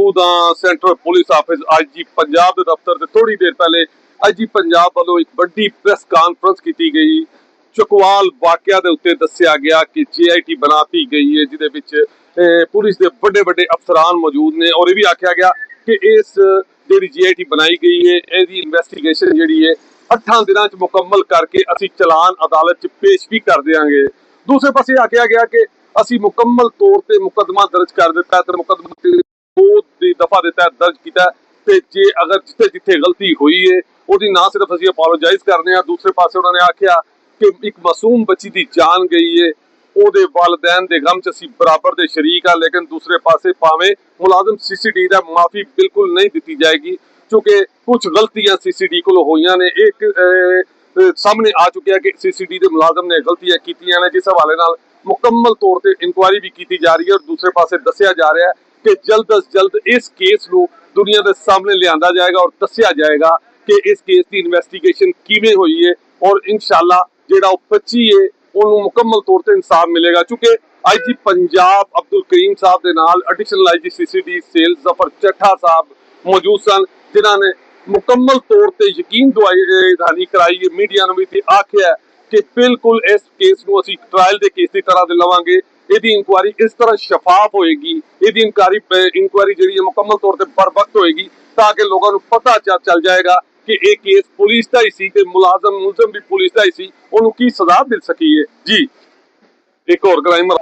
मौजूद हाँ central police office IG Punjab के दफ्तर से थोड़ी देर पहले IG पंजाब वालों एक बड़ी प्रेस कॉन्फ्रेंस की गई। चकवाल वाकया के उत्ते दस्सिया गया कि JIT बनाती गई है जिहदे विच पुलिस के बड़े बड़े अफसरान मौजूद ने और यह भी आख्या गया कि इस जी JIT बनाई गई है इसकी इन्वेस्टिगेशन जी है 8 दिनों मुकम्मल करके असी चलान अदालत च पेश भी कर देंगे। दूसरे पासे आख्या गया कि असी मुकम्मल तौर पर मुकदमा दर्ज कर दिता है, मुकदमा 2 दफा के तहत दर्ज किया जे अगर जिथे जिथे गलती हुई है उसकी ना सिर्फ असी अपॉलोजाइज करने, दूसरे पासे उन्होंने आख्या कि एक मासूम बच्ची की जान गई है ਉਹਦੇ वालदैन के गम च असी बराबर के शरीक हाँ, लेकिन दूसरे पासे भावें मुलाजम CCD का माफ़ी बिल्कुल नहीं दी जाएगी क्योंकि कुछ गलतियां CCD को हुई ने। एक सामने आ चुका है कि CCD के मुलाजम ने गलतियां की ने जिस हवाले नाल मुकम्मल तौर पर इंक्वायरी भी की जा रही है और दूसरे पासे दसिया जा रहा है कि जल्द अज जल्द इस केस को दुनिया के सामने लिया जाएगा और दसिया जाएगा कि इस केस की इन्वेस्टिगेशन किवें हुई है और इंशाअल्लाह जिहड़ा बच्ची है उन्होंने मुकम्मल तौर पर इंसाफ मिलेगा। चूंकि IG पंजाब अब्दुल करीम साहब के नाल additional IG CCD cell Zafar Chattha Sahib मौजूद सन जिन्होंने मुकम्मल तौर पर यकीन दहानी कराई है, मीडिया ने भी आख्या कि बिल्कुल इस केस को असी ट्रायल के केस की तरह लवांगे, इसकी इंक्वायरी इस तरह शफाफ होएगी, इसकी इंक्वायरी जी मुकम्मल तौर पर बर वक्त होएगी ताकि लोगों को पता चल जाएगा कि यह केस पुलिस का ही सी ते मुलजम भी पुलिस का ही सी, उन्होंने की सजा मिल सकी है। जी एक और क्राइम